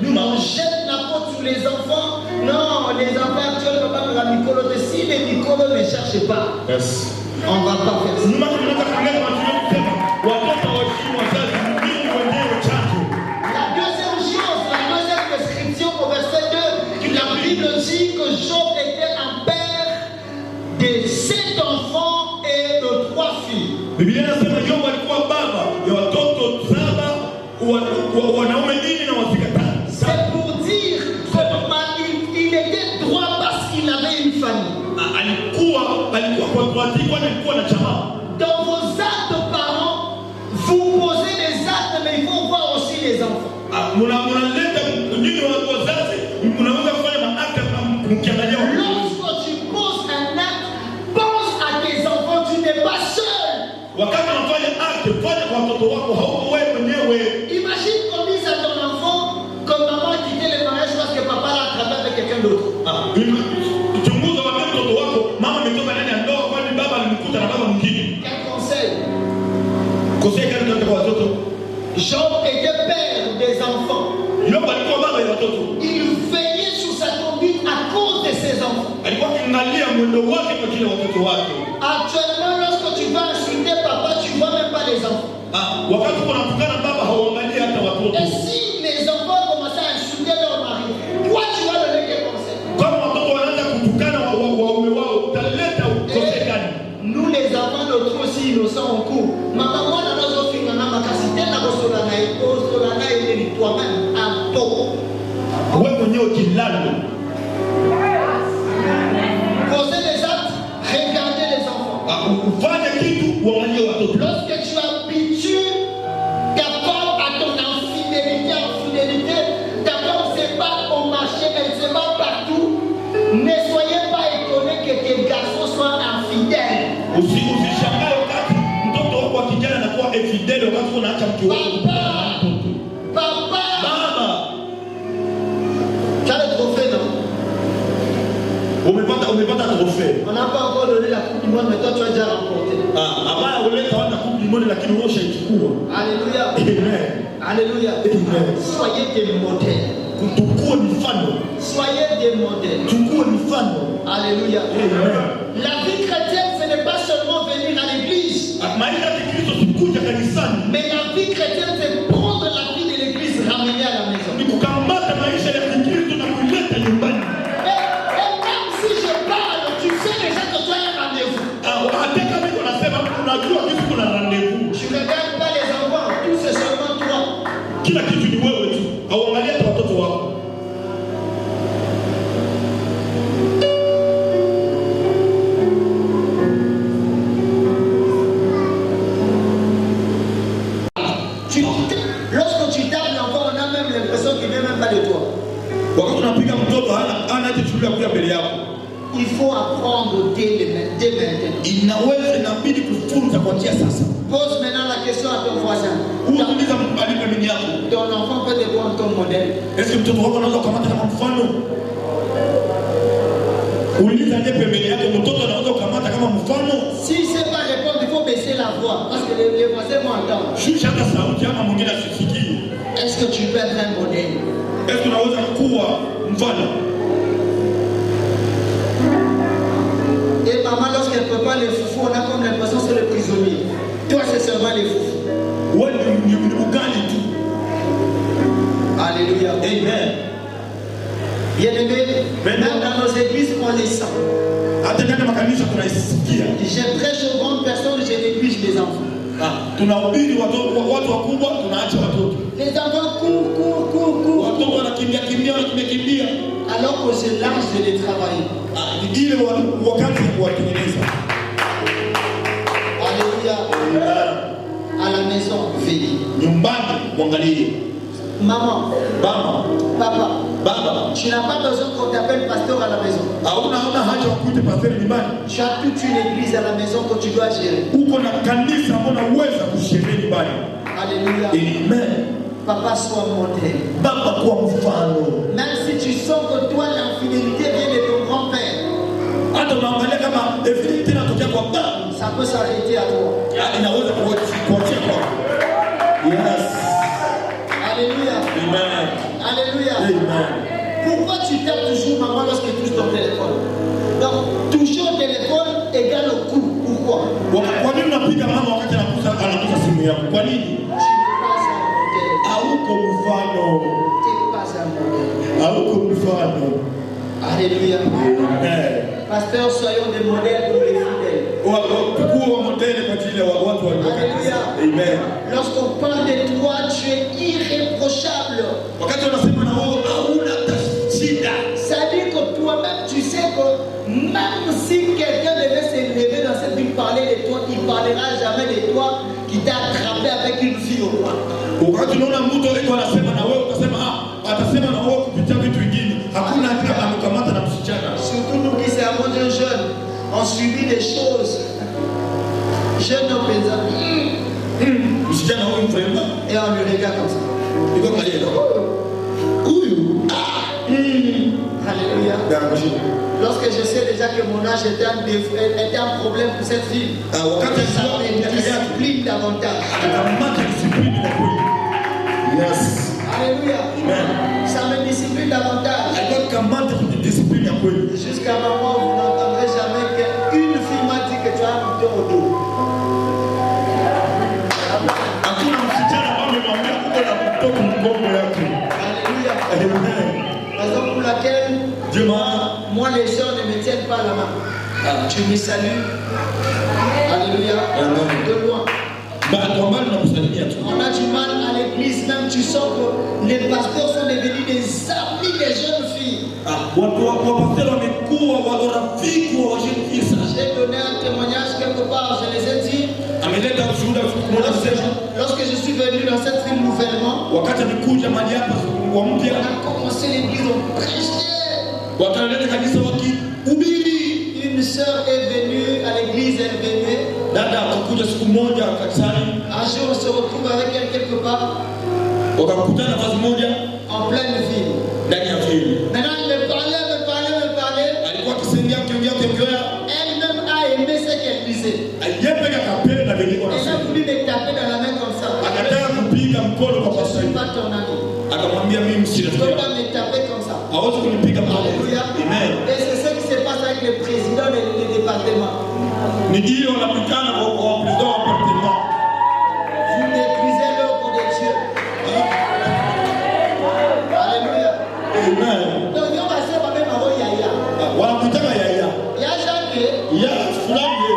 on jette la faute sur les enfants. Non, les enfants actuels ne peuvent pas faire la micro. Si les micros ne cherchent pas, yes. On ne va pas faire ça. La deuxième chose, la deuxième prescription au verset 2, la Bible dit que Job était un père de 7 enfants et de 3 filles. Biblia inasema Job alikuwa baba ya watoto 7 wanaume 4 na wasichana 5. C'est pour dire qu'il était droit parce qu'il avait une famille. Dans vos actes parents, vous posez des actes, mais il faut voir aussi les enfants. Lorsque tu poses un acte, pense à tes enfants, tu n'es pas seul. Imagine qu'on dise à ton enfant que maman a quitté le mariage parce que papa l'a attrapé avec quelqu'un d'autre. Quel conseil? Job était père des enfants. Il veillait sur sa conduite à cause de ses enfants. Actuellement, lorsque tu vas insulter papa, tu ne vois même pas les enfants. Et si les enfants commencent à insulter leur mari, toi tu vas donner quel conseil? Nous les enfants d'autres aussi innocents en cours. Maman, moi, dans nos filles, on a ma cassité, on a toi-même un taux. Posez les actes, regardez les enfants. Lorsque tu habitues ta femme à ton infidélité, ta femme se bat au marché, elle se bat partout. Ne soyez pas étonnés que tes garçons soient infidèles. Papa, tu as le trophée, non? On n'a pas encore donné la coupe du monde, mais toi tu as déjà remporté. Alléluia. Amen. Alléluia. Amen. Soyez des modèles. Soyez des modèles. Alléluia. Amen. La vie chrétienne, ce n'est pas seulement venir à l'église. Mais la vie chrétienne, c'est prendre la vie de l'église, ramener à la maison. Et même si je parle, tu sais déjà que tu as un rendez-vous. Tu ne regardes pas les enfants, tout c'est seulement toi. Lorsque tu tapes l'enfant, on a même l'impression qu'il ne vient même pas de toi. Il faut apprendre dès maintenant. Pose maintenant la question à ton voisin. Ton enfant peut te prendre comme modèle. Si c'est pas répondre, il faut baisser la voix parce que les voisins vont entendre. Est-ce que tu peux être un modèle? Et maman, lorsqu'elle prépare les foufous, on a comme l'impression que c'est le prisonnier. Toi, c'est seulement les foufous. Alléluia. Amen. Bien-aimé, même dans nos églises, on les sent. J'ai très souvent personne, je néglige les enfants. Les enfants courent. À Alors que c'est l'âge de les travailler. Ile wakati wa kutengeneza. Alléluia. À la maison, veillez. Nyumbani mwangalie. Maman, Mama, papa, baba, tu n'as pas besoin qu'on t'appelle pasteur à la maison. hauna haja ya kuita pastor nyumbani. Tu as toute une église à la maison que tu dois gérer. Uko na kanisa ambalo unaweza kusheria nyumbani. Alléluia. Amen. Papa, sois modèle. Baba kwa mfano. Même si tu sens que toi, l'infidélité vient de ton grand-père, Hata unaangalia kama infidélité inatokea kwa baba, ça peut s'arrêter à toi. inaweza kuachia kwako. Yes. Alléluia. Amen. Alléluia. Amen. Pourquoi tu tapes toujours maman lorsque tu touches ton téléphone? Donc, toucher au téléphone égale au coup. Pourquoi? Kwa nini unapiga mama wakati anakuza simu yako? Kwa nini? Tu n'es pas un modèle. Hauko mfano. Tu n'es pas un modèle. Hauko mfano. Alléluia. Amen. Pasteur, soyons des modèles pour les fidèles. Tukua modele kwa ajili ya watu wa Alléluia. Amen. Lorsqu'on parle de toi, tu es irréprochable. Wakati wanasema na wewe hauna shida. Ça dit que toi-même, tu sais que même si quelqu'un devait se lever dans cette ville parler de toi, il ne parlera jamais de toi qui t'a attrapé avec une fille au coin. Wakati unaona mtu yuko anasema na wewe utasema atasema na wewe kupitia vitu vingine. Hakuna amekamata na msichana. Surtout nous qui sommes jeunes, on subit des choses. Jeune homme Msichana huyu mrembo et on le regarde comme ça. iko kalielo. Huyu Alléluia. Damu. Lorsque je sais déjà que mon âge était un problème pour cette fille, Wakati ça me discipline davantage. akamata discipline kwa kweli. Yes. Alléluia. Amen. Ça me discipline davantage. Alikuwa kamata discipline ya kweli. Jusqu'à moment où vous n'entendrez jamais qu'une fille m'a dit que tu as un bouton au dos. Hakuna msichana ambaye amemwambia kuko na mtoto mgongo yake. Alléluia. Amen. Raison pour laquelle Dieu m'a moi les gens ne me tiennent pas la main. Tu me salues. Alléluia. Amen. De loin. Ndomani nakusalimia tu. On a du mal à l'église, même tu sens que les pasteurs sont devenus des amis des jeunes filles. Watu wa pastor wamekuwa warafiki wa jeune fille. J'ai donné un témoignage quelque part, je les ai dit. Ameleta ushuhuda mmoja msema Lorsque je suis venu dans cette ville nouvellement, wakati amekuja mahali hapa kwa mpya, on a commencé l'église, on prêchait. wakaleta kanisa wakihubiri. Une sœur est venue à l'église, elle venait. Dada akakuja siku moja kanisani, Un jour, on se retrouve avec elle quelque part, wakakutana nafasi moja en pleine ville. ndani ya vile. Maintenant, elle me parlait. Alikuwa akiongea. Elle-même a aimé ce qu'elle disait. Yeye peke akapenda vile iko Elle a nasema. voulu me taper dans la main comme ça. Akataka kupiga mkono kwa Je ne pastor. suis pas ton ami. Akamwambia mimi Tu ne msirafiki. peux pas me taper comme ça. Hawezi kunipiga mkono. Alléluia. Amen. Et c'est ce qui se passe avec le président des départements. Ni hiyo wanapigana kwa president wa departement. Vous méprisez l'œuvre de Dieu. Alléluia. Amen. Donc, on va se faire même avant Yaya. Wanakutaka yaya. Il y a Jacques. Ya fulani.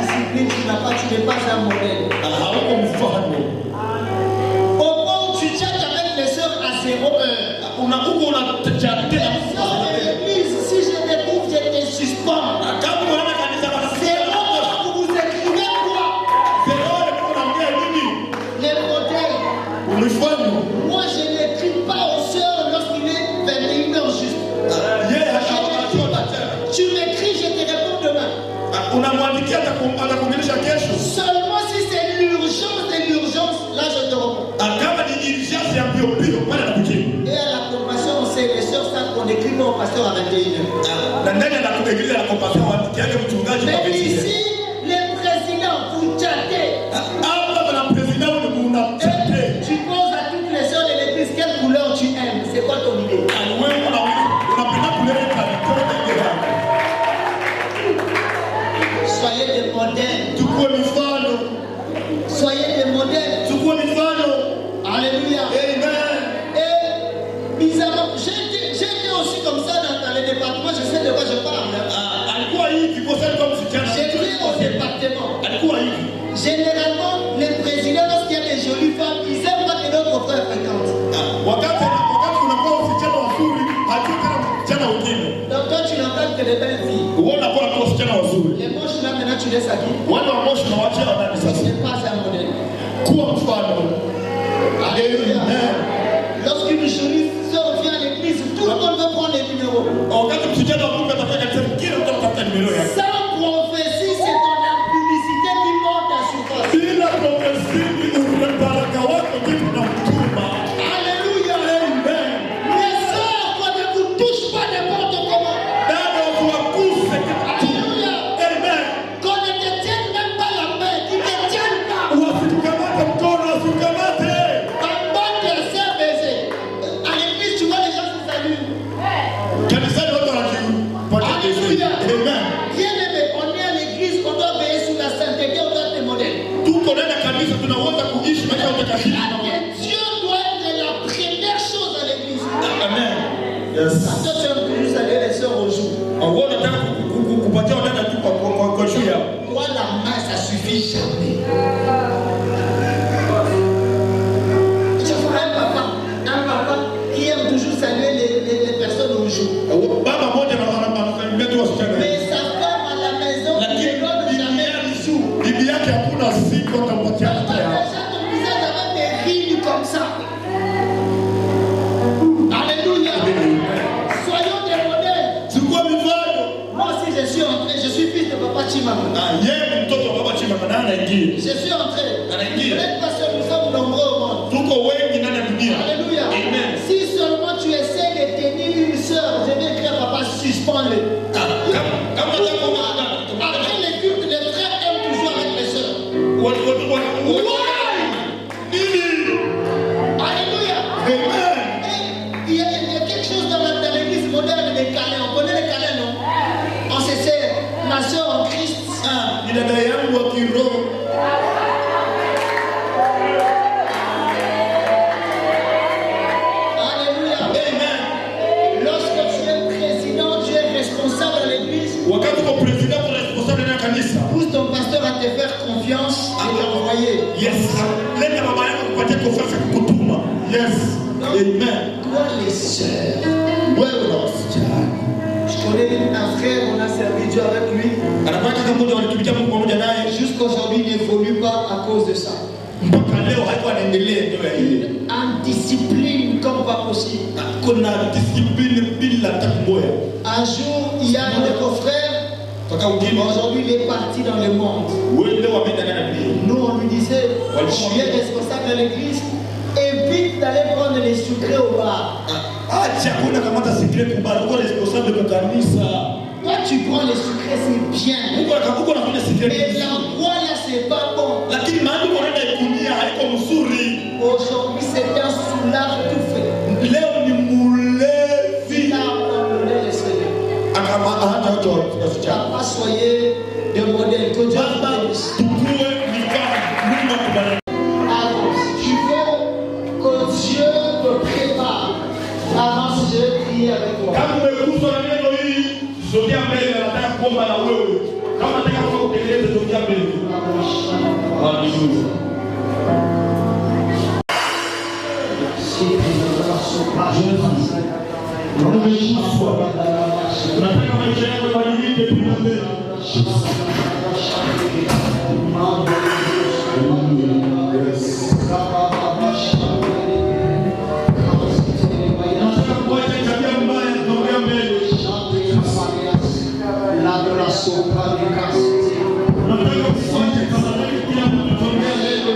Discipline, tu n'es pas un modèle. Hauko mfano. Au point où tu tchatches avec les sœurs à 0 heure. Uko unachana Les sœurs de l'église, si je te trouve, je te suspends. kama unaona kanisa bana 0 heure, vous écrivez quoi? zero unaongea nini? Les modèles. Umefanya. Moi, je n'écris pas aux sœurs lorsqu'il est 21h juste. Yeye Tu m'écris, je te réponds demain. unamwandikia atakuongelesha kesho. Seulement si c'est l'urgence, là je te réponds. Kama ni urgence ya bio pale anakujibu. Et à la compassion, on sait, les sœurs savent qu'on écrit pas au pasteur à 21h. Na ndani ya kutegeleza la compassion waandikiaje mchungaji kwa Mais besi. ici, les présidents, vous chattez. Hapa na president ni unachate. Tu poses à toutes les sœurs de l'église quelle couleur tu aimes. C'est quoi ton idée? Wewe unapenda kuleta kanisa ndio. Soyez des modèles. Chukua mifano. Soyez des modèles. Chukua mifano. Alléluia. Amen. Et bizarrement, j'étais aussi comme ça dans les départements, je sais de quoi je parle. Alikuwa hivi kwa sababu kama msichana. J'étais au département. Alikuwa hivi. Généralement, les présidents, lorsqu'il y a des jolies femmes, ils aiment pas que d'autres frères fréquentent. que les belles filles. Uona kwa kwa wasichana wazuri. Les moches là maintenant tu laisses à qui? Wale wa moshi na wacha wanani sasa. C'est pas un modèle. Kuwa mfano. Alléluia. Lorsqu'une jolie sœur vient à l'église, tout le monde veut prendre les numéros. Wakati msijana wa Mungu atafanya kanisa, kila mtu atafuta numero yake. Sans prophétie, c'est ton impublicité qui monte à surface. Bila profesia ni baraka wako ndipo na mtuma. Alléluia. Amen. Les sœurs, qu'on ne vous touche pas n'importe comment. Dada wakuguse. Alléluia. Amen. Qu'on ne te tienne même pas la main, qu'ils ne te tiennent pas. Wasikukamate mkono, wasikukamate. Un bon tertiaire baiser. À l'église, tu vois les gens se saluent. Kanisani watu wanajipatia Alléluia. Amen. Bien aimé, on est à l'église, on doit veiller sur la sainteté, on doit être modèle. Tuko ndani ya kanisa tunaweza kuishi maisha ya utakatifu. Et Dieu doit être la première chose à l'église. Amen. Yes. Toi, tu aimes toujours saluer les sœurs au jour. Wewe unataka kupatia wadada tu kwa juu yao. Toi, la main, ça suffit jamais. Tu vois un papa qui aime toujours saluer les personnes au jour. Baba moja na anasalimia tu wasichana. Mais sa femme à la maison ne lui donne jamais un bisou. Bibi yake hakuna siku atampatia hata Déjà, yao. ton visage avait des rides comme ça. Alléluia. Soyons des modèles. Chukua mifano. Moi aussi, je suis entré. Je suis fils de papa Chimama. Yeye ni mtoto wa baba Chimama na anaingia. Je suis entré. Anaingia. Vous n'êtes pas seul, nous sommes nombreux au monde. Tuko wengi ndani ya dunia. Alléluia. Amen. Si seulement tu essaies de tenir une sœur, je vais écrire papa, suspends-le. Kama nataka Après les cultes, les frères aiment toujours avec les sœurs. Nini? Alléluia. Amen. Et il y a quelque chose dans l'église moderne, les câlins. On connaît les câlins, non? On se sert, ma sœur en Christ. Ni dada yangu wa kiroho. Alléluia. Amen. Lorsque tu es président, tu es responsable à l'église. Wakati uko president kwa responsable na kanisa. Pousse ton pasteur à te faire confiance et t'envoyer. Yes. Leta baba yako kupatia confiance kukutuma. Yes. Amen. Toi, les sœurs. Wewe na wasichana. Je connais un frère, on a servi Dieu avec lui. Anafanya kama mmoja walitumikia Mungu pamoja naye. Jusqu'aujourd'hui, il n'évolue pas à cause de ça. Mpaka leo haiko anaendelea ndio ya hili. En discipline comme pas possible. Kuna discipline bila hata moja. Un jour, il y a un de vos frères. Toka ujini. Aujourd'hui, il est parti dans le monde. Wewe leo wameenda ndani ya dunia. Nous, on lui disait, tu es responsable de l'église, évite d'aller prendre les sucrés au bar. Acha kuna kamata secret kubara. Uko responsable kwa kanisa. Toi, tu prends les sucrés, c'est bien. Uko na secret. Mais l'endroit là, c'est pas bon. Lakini mahali unaenda ikunia haiko mzuri. Aujourd'hui, c'est un soulard tout fait. Leo ni mulevi. Il a abandonné le Seigneur. Akama hata watu wasichana. Papa, soyez des modèles. Que Dieu vous Baba bénisse. tukue mifano. Mungu akubariki. Avance. Tu veux que Dieu te prépare. Avance, je vais prier avec toi. Kama umeguswa na neno hili, sogea mbele, nataka kuomba na wewe. Kama nataka kutekeleza, sogea mbele. Haleluya. Nataka maisha yako yabadilike pia mbele. Nataka kuacha tabia mbaya, sogea mbele. Nataka kuacha kama kila mtu sogea mbele.